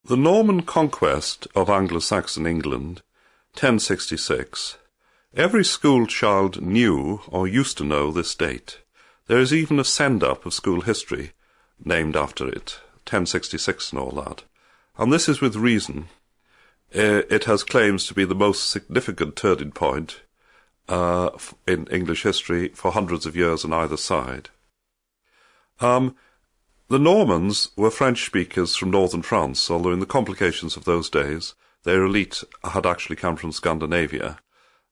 The Norman conquest of Anglo-Saxon England, 1066. Every school child knew or used to know this date. There is even a send-up of school history named after it, 1066 and all that. And this is with reason. It has claims to be the most significant turning point in English history for hundreds of years on either side. The Normans were French speakers from northern France, although in the complications of those days, their elite had actually come from Scandinavia.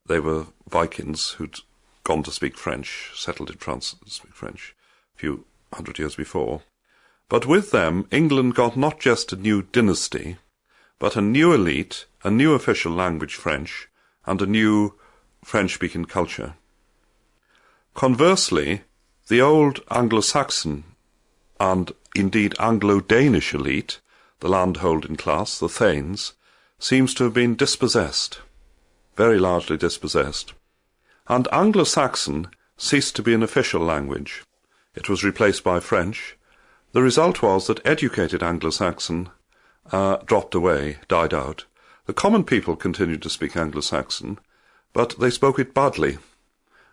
They were Vikings who'd gone to speak French, settled in France to speak French a few hundred years before. But with them, England got not just a new dynasty, but a new elite, a new official language, French, and a new French-speaking culture. Conversely, the old Anglo-Saxon and indeed Anglo-Danish elite, the landholding class, the thanes, seems to have been dispossessed, very largely dispossessed. And Anglo-Saxon ceased to be an official language. It was replaced by French. The result was that educated Anglo-Saxon dropped away, died out. The common people continued to speak Anglo-Saxon, but they spoke it badly.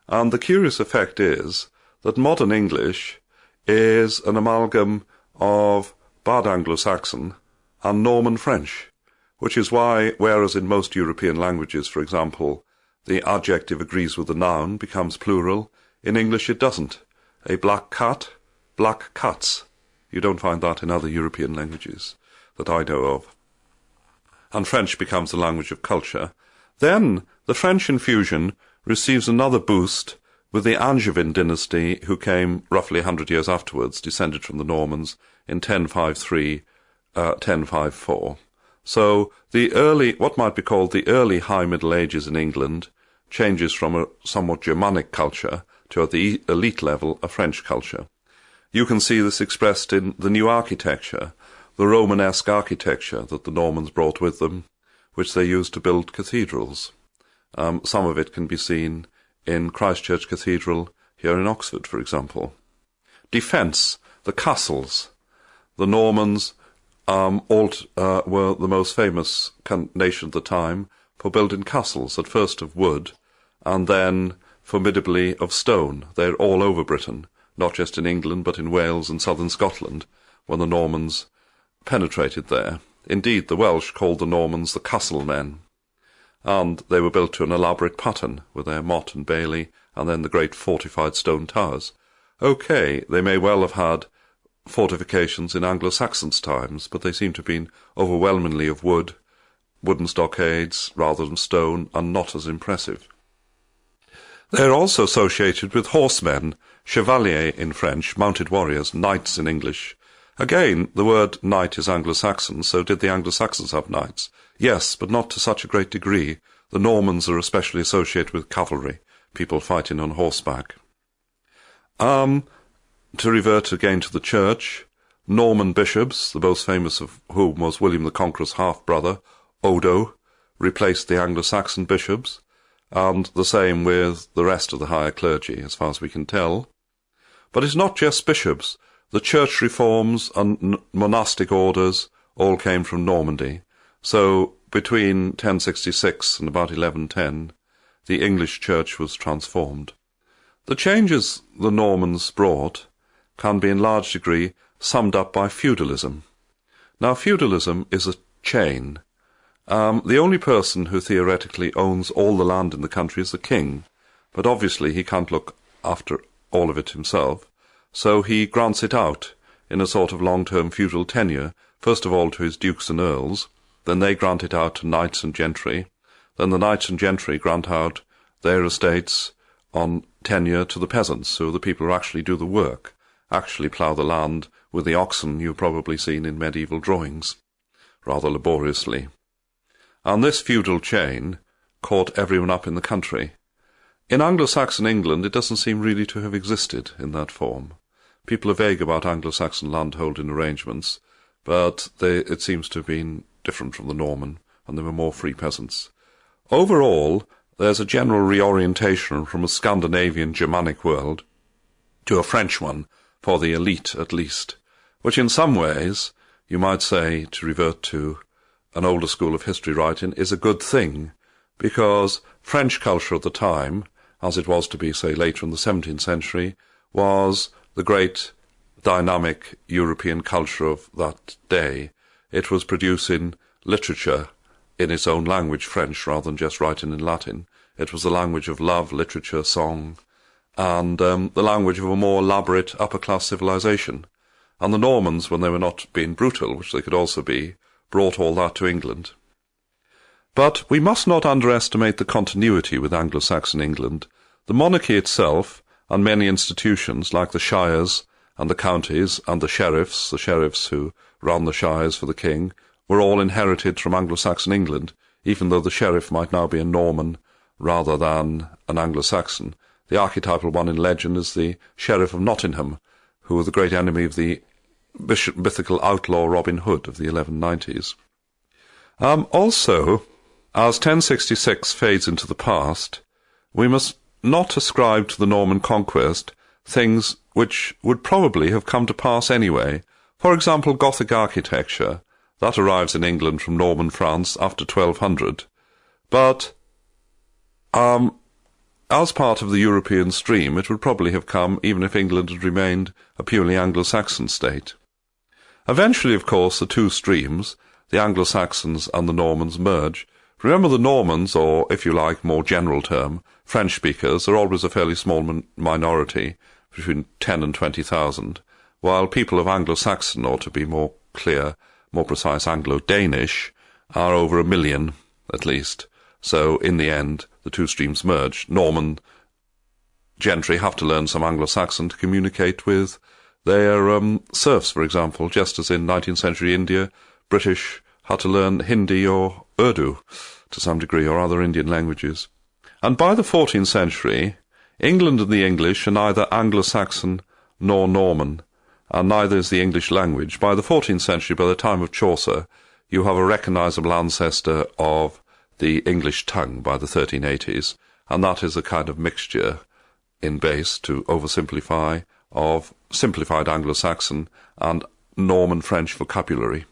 And the curious effect is that modern English is an amalgam of bad Anglo-Saxon and Norman French, which is why, whereas in most European languages, for example, the adjective agrees with the noun, becomes plural, in English it doesn't. A black cat, black cats. You don't find that in other European languages that I know of. And French becomes the language of culture. Then the French infusion receives another boost with the Angevin dynasty, who came roughly 100 years afterwards, descended from the Normans in 1053, 1054. So the early, what might be called the early High Middle Ages in England, changes from a somewhat Germanic culture to, at the elite level, a French culture. You can see this expressed in the new architecture, the Romanesque architecture that the Normans brought with them, which they used to build cathedrals. Some of it can be seen in Christ Church Cathedral here in Oxford, for example. Defence, the castles. The Normans were the most famous nation at the time for building castles, at first of wood, and then, formidably, of stone. They're all over Britain, not just in England, but in Wales and southern Scotland, when the Normans penetrated there. Indeed, the Welsh called the Normans the castle men, and they were built to an elaborate pattern, with their motte and bailey, and then the great fortified stone towers. Okay, they may well have had fortifications in Anglo-Saxon's times, but they seem to have been overwhelmingly of wood, wooden stockades rather than stone, and not as impressive. They are also associated with horsemen, chevalier in French, mounted warriors, knights in English. Again, the word knight is Anglo-Saxon, so did the Anglo-Saxons have knights? Yes, but not to such a great degree. The Normans are especially associated with cavalry, people fighting on horseback. To revert again to the church, Norman bishops, the most famous of whom was William the Conqueror's half-brother, Odo, replaced the Anglo-Saxon bishops, and the same with the rest of the higher clergy, as far as we can tell. But it's not just bishops. The church reforms and monastic orders all came from Normandy. So between 1066 and about 1110, the English church was transformed. The changes the Normans brought can be in large degree summed up by feudalism. Now, feudalism is a chain. The only person who theoretically owns all the land in the country is the king, but obviously he can't look after all of it himself, so he grants it out in a sort of long-term feudal tenure, first of all to his dukes and earls, then they grant it out to knights and gentry, then the knights and gentry grant out their estates on tenure to the peasants, so the people who actually do the work, actually plough the land with the oxen you've probably seen in medieval drawings, rather laboriously. And this feudal chain caught everyone up in the country. In Anglo-Saxon England, it doesn't seem really to have existed in that form. People are vague about Anglo-Saxon landholding arrangements, but it seems to have been different from the Norman, and they were more free peasants. Overall, there's a general reorientation from a Scandinavian Germanic world to a French one, for the elite at least, which in some ways you might say, to revert to an older school of history writing, is a good thing, because French culture at the time, as it was to be, say, later in the 17th century, was the great dynamic European culture of that day. It was producing literature in its own language, French, rather than just writing in Latin. It was the language of love, literature, song, and the language of a more elaborate upper-class civilization. And the Normans, when they were not being brutal, which they could also be, brought all that to England. But we must not underestimate the continuity with Anglo-Saxon England. The monarchy itself, and many institutions like the shires and the counties and the sheriffs who run the shires for the king, were all inherited from Anglo-Saxon England, even though the sheriff might now be a Norman rather than an Anglo-Saxon. The archetypal one in legend is the Sheriff of Nottingham, who was the great enemy of the mythical outlaw Robin Hood of the 1190s. Also, as 1066 fades into the past, we must not ascribe to the Norman conquest things which would probably have come to pass anyway. For example, Gothic architecture. That arrives in England from Norman France after 1200. But as part of the European stream, it would probably have come even if England had remained a purely Anglo-Saxon state. Eventually, of course, the two streams, the Anglo-Saxons and the Normans, merge. Remember, the Normans, or if you like, more general term, French speakers, are always a fairly small minority, between 10 and 20,000, while people of Anglo-Saxon, or to be more clear, more precise, Anglo-Danish, are over 1 million, at least. So, in the end, the two streams merge. Norman gentry have to learn some Anglo-Saxon to communicate with their serfs, for example, just as in 19th century India, British had to learn Hindi or Urdu, to some degree, or other Indian languages. And by the 14th century, England and the English are neither Anglo-Saxon nor Norman, and neither is the English language. By the 14th century, by the time of Chaucer, you have a recognizable ancestor of the English tongue by the 1380s, and that is a kind of mixture in base, to oversimplify, of simplified Anglo-Saxon and Norman French vocabulary.